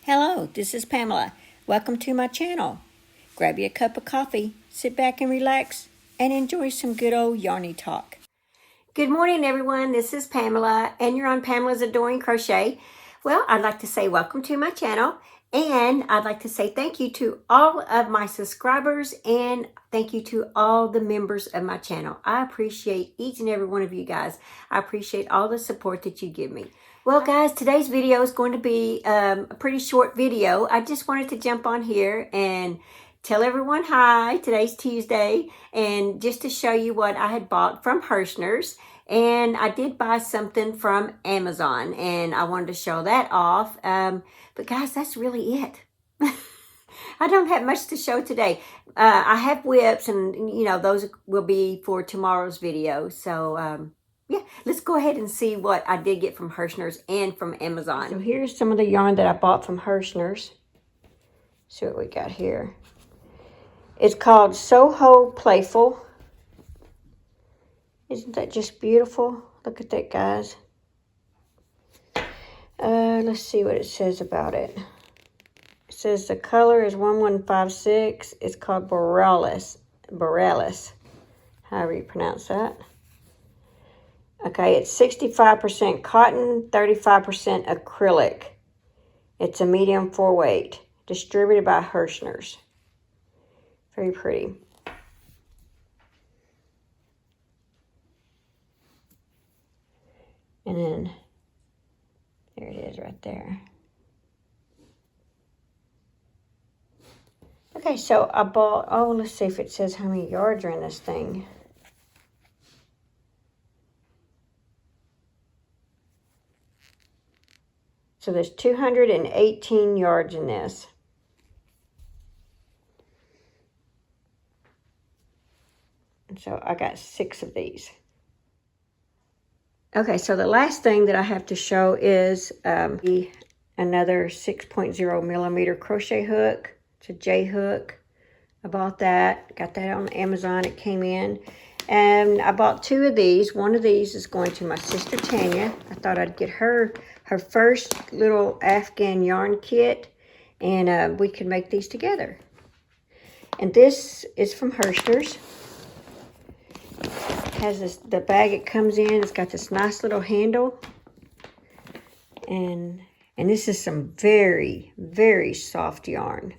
Hello, this is Pamela. Welcome to my channel. Grab you a cup of coffee, sit back and relax, and enjoy some good old yarny talk. Good morning, everyone. This is Pamela, and you're on Pamela's Adoring Crochet. Well, I'd like to say welcome to my channel, and I'd like to say thank you to all of my subscribers, and thank you to all the members of my channel. I appreciate each and every one of you guys. I appreciate all the support that you give me. Well, guys, today's video is going to be a pretty short video. I just wanted to jump on here and tell everyone hi. Today's Tuesday, and just to show you what I had bought from Herrschners. And I did buy something from Amazon, and I wanted to show that off. But guys, that's really it. I don't have much to show today. I have whips, and you know, those will be for tomorrow's video. So yeah, let's go ahead and see what I did get from Herrschners and from Amazon. So here's some of the yarn that I bought from Herrschners. See what we got here. It's called Soho Playful. Isn't that just beautiful? Look at that, guys. Let's see what it says about it. It says the color is 1156. It's called Borealis. However you pronounce that. Okay, it's 65% cotton, 35% acrylic. It's a medium 4-weight. Distributed by Herrschners. Very pretty. And then, there it is right there. Okay, so I bought, oh, let's see if it says how many yards are in this thing. So there's 218 yards in this. And so I got 6 of these. Okay, so the last thing that I have to show is another 6.0 millimeter crochet hook. It's a J hook. I bought that. Got that on Amazon. It came in. And I bought 2 of these. One of these is going to my sister Tanya. I thought I'd get her first little Afghan yarn kit, and we could make these together. And this is from Herrschners. It has this, the bag it comes in. It's got this nice little handle, and this is some very, very soft yarn.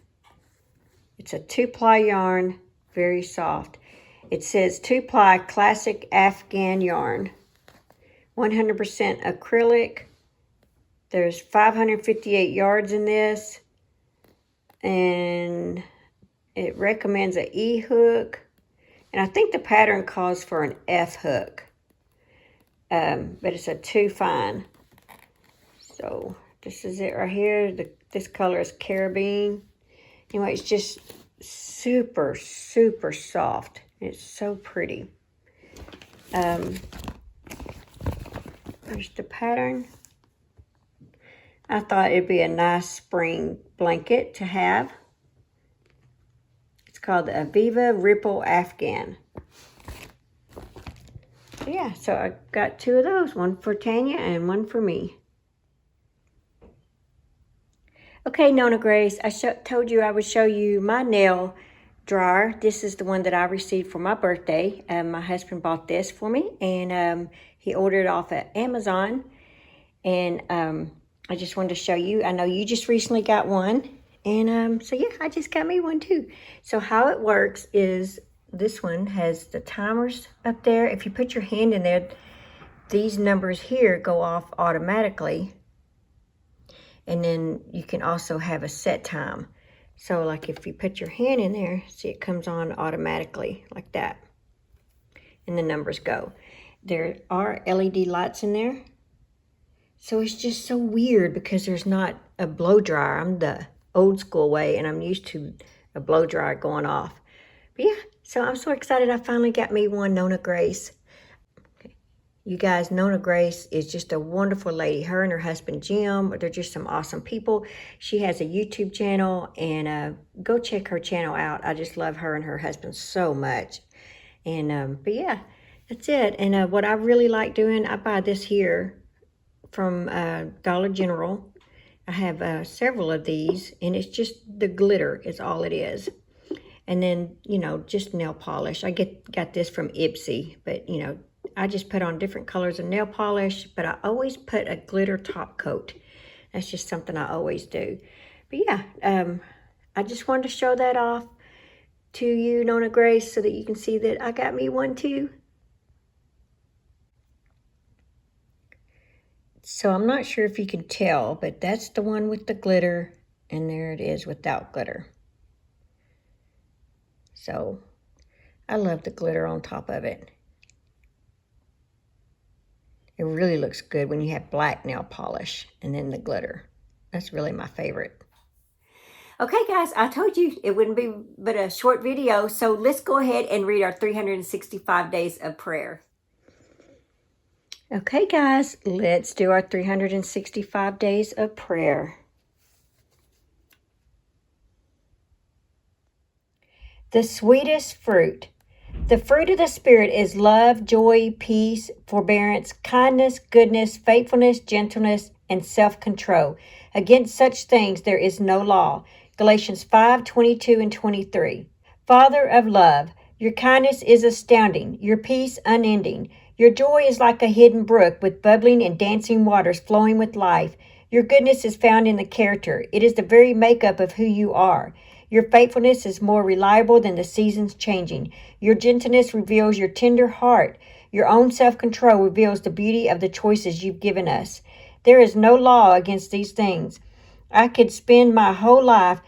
It's a 2-ply yarn, very soft. It says 2-ply classic Afghan yarn, 100% acrylic. There's 558 yards in this, and it recommends an E hook, and I think the pattern calls for an F hook, but it's a 2 fine. So this is it right here. This color is Caribbean. Anyway, it's just super, super soft. It's so pretty. There's the pattern. I thought it'd be a nice spring blanket to have. It's called the Aviva Ripple Afghan. So yeah, so I got 2 of those. One for Tanya and one for me. Okay, Nona Grace, I told you I would show you my nail dryer. This is the one that I received for my birthday. My husband bought this for me, and he ordered it off at Amazon. And I just wanted to show you. I know you just recently got one. And so yeah, I just got me one too. So how it works is this one has the timers up there. If you put your hand in there, these numbers here go off automatically. And then you can also have a set time. So like if you put your hand in there, see it comes on automatically like that. And the numbers go. There are LED lights in there. So it's just so weird because there's not a blow dryer. I'm the old school way, and I'm used to a blow dryer going off. But yeah, so I'm so excited I finally got me one, Nona Grace. Okay. You guys, Nona Grace is just a wonderful lady. Her and her husband Jim, they're just some awesome people. She has a YouTube channel, and go check her channel out. I just love her and her husband so much. And but yeah, that's it. And what I really like doing, I buy this here from Dollar General. I have several of these, and it's just the glitter is all it is. And then, you know, just nail polish. I got this from Ipsy, but, you know, I just put on different colors of nail polish, but I always put a glitter top coat. That's just something I always do. But yeah, I just wanted to show that off to you, Nona Grace, so that you can see that I got me one too. So I'm not sure if you can tell, but that's the one with the glitter, and there it is without glitter. So I love the glitter on top of it. It really looks good when you have black nail polish and then the glitter. That's really my favorite. Okay, guys, I told you it wouldn't be but a short video, so let's go ahead and read our 365 days of prayer. Okay, guys, let's do our 365 days of prayer. The sweetest fruit. The fruit of the Spirit is love, joy, peace, forbearance, kindness, goodness, faithfulness, gentleness, and self-control. Against such things there is no law. Galatians 5:22 and 23. Father of love, your kindness is astounding, your peace unending. Your joy is like a hidden brook with bubbling and dancing waters flowing with life. Your goodness is found in the character. It is the very makeup of who you are. Your faithfulness is more reliable than the seasons changing. Your gentleness reveals your tender heart. Your own self-control reveals the beauty of the choices you've given us. There is no law against these things. I could spend my whole life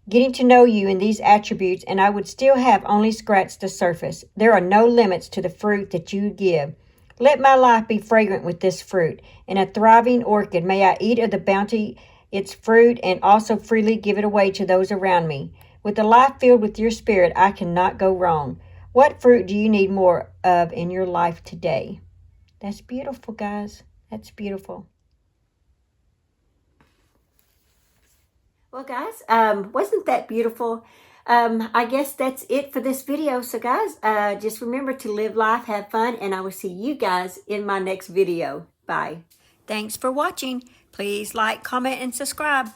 getting to know you in these attributes, and I would still have only scratched the surface. There are no limits to the fruit that you give. Let my life be fragrant with this fruit. In a thriving orchid, may I eat of the bounty its fruit and also freely give it away to those around me. With a life filled with your Spirit, I cannot go wrong. What fruit do you need more of in your life today? That's beautiful, guys. That's beautiful. Well, guys, wasn't that beautiful? I guess that's it for this video. So, guys, just remember to live life, have fun, and I will see you guys in my next video. Bye. Thanks for watching. Please like, comment, and subscribe.